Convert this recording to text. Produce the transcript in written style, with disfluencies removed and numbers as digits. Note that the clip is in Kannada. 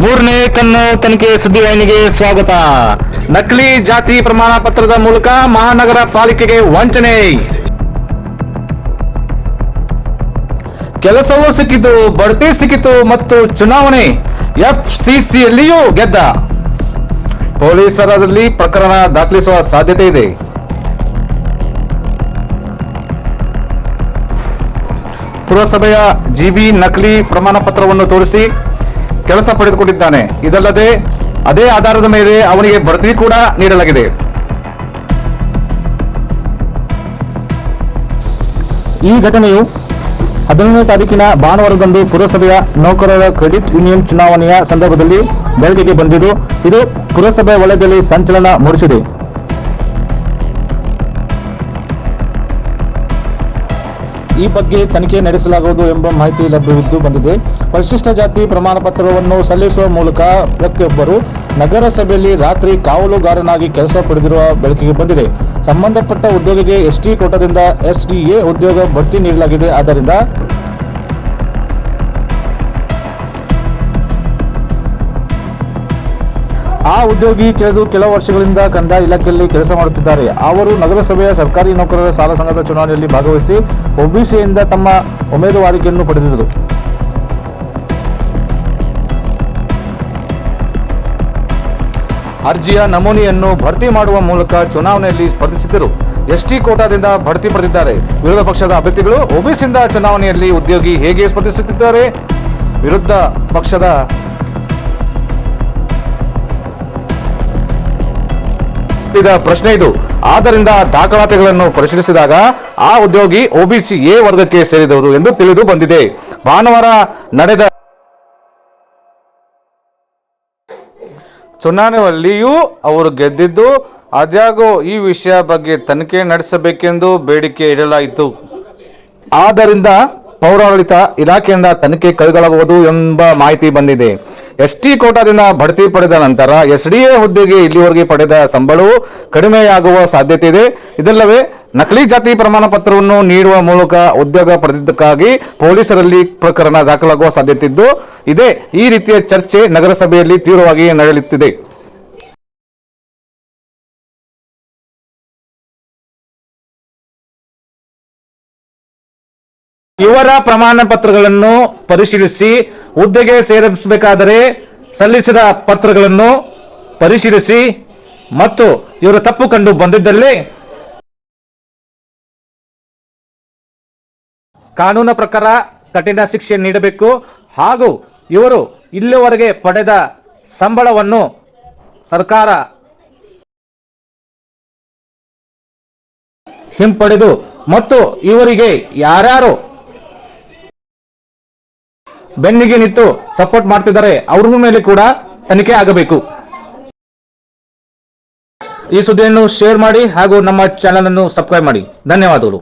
ಮೂರನೇ ಕಣ್ಣು ತನಿಖೆ ಸುದ್ದಿವಾಹಿನಿಗೆ ಸ್ವಾಗತ. ನಕಲಿ ಜಾತಿ ಪ್ರಮಾಣ ಪತ್ರದ ಮೂಲಕ ಮಹಾನಗರ ಪಾಲಿಕೆಗೆ ವಂಚನೆ. ಕೆಲಸವೂ ಸಿಕ್ಕಿತು, ಬಡ್ತಿ ಸಿಕ್ಕಿತು ಮತ್ತು ಚುನಾವಣೆ ಎಫ್ಸಿಸಿಯಲ್ಲಿಯೂ ಗೆದ್ದ. ಪೊಲೀಸರಲ್ಲಿ ಪ್ರಕರಣ ದಾಖಲಿಸುವ ಸಾಧ್ಯತೆ ಇದೆ. ಪುರಸಭೆಯ ಜಿಬಿ ನಕಲಿ ಪ್ರಮಾಣ ಪತ್ರವನ್ನು ತೋರಿಸಿ ಕೆಲಸ ಪಡೆದುಕೊಂಡಿದ್ದಾನೆ. ಇದಲ್ಲದೆ ಅದೇ ಆಧಾರದ ಮೇಲೆ ಅವನಿಗೆ ಬಡ್ತಿ ಕೂಡ ನೀಡಲಾಗಿದೆ. ಈ ಘಟನೆಯು 15ನೇ ತಾರೀಕಿನ ಭಾನುವಾರದಂದು ಪುರಸಭೆಯ ನೌಕರರ ಕ್ರೆಡಿಟ್ ಯೂನಿಯನ್ ಚುನಾವಣೆಯ ಸಂದರ್ಭದಲ್ಲಿ ಬೆಳಕಿಗೆ ಬಂದಿದ್ದು, ಇದು ಪುರಸಭೆ ವಲಯದಲ್ಲಿ ಸಂಚಲನ ಮೂಡಿಸಿದೆ. ಈ ಬಗ್ಗೆ ತನಿಖೆ ನಡೆಸಲಾಗುವುದು ಎಂಬ ಮಾಹಿತಿ ಲಭ್ಯವಿದ್ದು ಬಂದಿದೆ. ಪರಿಶಿಷ್ಟ ಜಾತಿ ಪ್ರಮಾಣ ಪತ್ರವನ್ನು ಸಲ್ಲಿಸುವ ಮೂಲಕ ವ್ಯಕ್ತಿಯೊಬ್ಬರು ನಗರಸಭೆಯಲ್ಲಿ ರಾತ್ರಿ ಕಾವಲುಗಾರನಾಗಿ ಕೆಲಸ ಪಡೆದಿರುವ ಬೆಳಕಿಗೆ ಬಂದಿದೆ. ಸಂಬಂಧಪಟ್ಟ ಉದ್ಯೋಗಿಗೆ ಎಸ್ಟಿ ಕೋಟಾದಿಂದ ಎಸ್ಡಿಎ ಉದ್ಯೋಗ ಬಡ್ತಿ ನೀಡಲಾಗಿದೆ. ಆದ್ದರಿಂದ ಆ ಉದ್ಯೋಗಿ ಕಳೆದ ಕೆಲವು ವರ್ಷಗಳಿಂದ ಕಂದಾಯ ಇಲಾಖೆಯಲ್ಲಿ ಕೆಲಸ ಮಾಡುತ್ತಿದ್ದಾರೆ. ಅವರು ನಗರಸಭೆಯ ಸರ್ಕಾರಿ ನೌಕರರ ಸಾಲ ಸಂಘದ ಚುನಾವಣೆಯಲ್ಲಿ ಭಾಗವಹಿಸಿ ಒಬಿಸಿಯಿಂದ ತಮ್ಮ ಉಮೇದುವಾರಿಕೆಯನ್ನು ಪಡೆದಿದ್ದರು. ಅರ್ಜಿಯ ನಮೂನೆಯನ್ನು ಭರ್ತಿ ಮಾಡುವ ಮೂಲಕ ಚುನಾವಣೆಯಲ್ಲಿ ಸ್ಪರ್ಧಿಸಿದ್ದರು. ಎಸ್ಟಿ ಕೋಟಾದಿಂದ ಬಡ್ತಿ ಪಡೆದಿದ್ದಾರೆ. ವಿರೋಧ ಪಕ್ಷದ ಅಭ್ಯರ್ಥಿಗಳು ಒಬಿಸಿಯಿಂದ ಚುನಾವಣೆಯಲ್ಲಿ ಉದ್ಯೋಗಿ ಹೇಗೆ ಸ್ಪರ್ಧಿಸುತ್ತಿದ್ದಾರೆ? ವಿರುದ್ಧ ಪಕ್ಷದ ಪ್ರಶ್ನೆ ಇದು. ಆದ್ದರಿಂದ ದಾಖಲಾತಿಗಳನ್ನು ಪರಿಶೀಲಿಸಿದಾಗ ಆ ಉದ್ಯೋಗಿ ಒಬಿಸಿ ಎ ವರ್ಗಕ್ಕೆ ಸೇರಿದವರು ಎಂದು ತಿಳಿದು ಬಂದಿದೆ. ಭಾನುವಾರ ನಡೆದ ಚುನಾವಣೆಯಲ್ಲಿಯೂ ಅವರು ಗೆದ್ದಿದ್ದು, ಆದಾಗ್ಯೂ ಈ ವಿಷಯ ಬಗ್ಗೆ ತನಿಖೆ ನಡೆಸಬೇಕೆಂದು ಬೇಡಿಕೆ ಇಡಲಾಯಿತು. ಆದ್ದರಿಂದ ಪೌರಾಡಳಿತ ಇಲಾಖೆಯಿಂದ ತನಿಖೆ ಕೈಗೊಳ್ಳಲಾಗುವುದು ಎಂಬ ಮಾಹಿತಿ ಬಂದಿದೆ. ಎಸ್ಟಿ ಕೋಟಾದಿಂದ ಬಡ್ತಿ ಪಡೆದ ನಂತರ ಎಸ್ಡಿಎ ಹುದ್ದೆಗೆ ಇಲ್ಲಿವರೆಗೆ ಪಡೆದ ಸಂಬಳವು ಕಡಿಮೆಯಾಗುವ ಸಾಧ್ಯತೆ ಇದೆ. ಇದಲ್ಲವೇ ನಕಲಿ ಜಾತಿ ಪ್ರಮಾಣ ಪತ್ರವನ್ನು ನೀಡುವ ಮೂಲಕ ಉದ್ಯೋಗ ಪಡೆದಿದ್ದಕ್ಕಾಗಿ ಪೊಲೀಸರಲ್ಲಿ ಪ್ರಕರಣ ದಾಖಲಾಗುವ ಸಾಧ್ಯತೆ ಇದೆ. ಈ ರೀತಿಯ ಚರ್ಚೆ ನಗರಸಭೆಯಲ್ಲಿ ತೀವ್ರವಾಗಿ ನಡೆಯುತ್ತಿದೆ. ಇವರ ಪ್ರಮಾಣ ಪತ್ರಗಳನ್ನು ಪರಿಶೀಲಿಸಿ ಹುದ್ದೆಗೆ ಸೇರಿಸಬೇಕಾದರೆ ಸಲ್ಲಿಸಿದ ಪತ್ರಗಳನ್ನು ಪರಿಶೀಲಿಸಿ ಮತ್ತು ಇವರ ತಪ್ಪು ಕಂಡು ಬಂದಿದ್ದಲ್ಲಿ ಕಾನೂನು ಪ್ರಕಾರ ಕಠಿಣ ಶಿಕ್ಷೆ ನೀಡಬೇಕು. ಹಾಗೂ ಇವರು ಇಲ್ಲಿವರೆಗೆ ಪಡೆದ ಸಂಬಳವನ್ನು ಸರ್ಕಾರ ಹಿಂಪಡೆದು ಮತ್ತು ಇವರಿಗೆ ಯಾರ್ಯಾರು ಬೆನ್ನಿಗೆ ನಿಂತು ಸಪೋರ್ಟ್ ಮಾಡ್ತಿದ್ದಾರೆ ಅವ್ರ ಮೇಲೆ ಕೂಡ ತನಿಖೆ ಆಗಬೇಕು. ಈ ಸುದ್ದಿಯನ್ನು ಶೇರ್ ಮಾಡಿ ಹಾಗೂ ನಮ್ಮ ಚಾನೆಲ್ ಅನ್ನು ಸಬ್ಸ್ಕ್ರೈಬ್ ಮಾಡಿ. ಧನ್ಯವಾದಗಳು.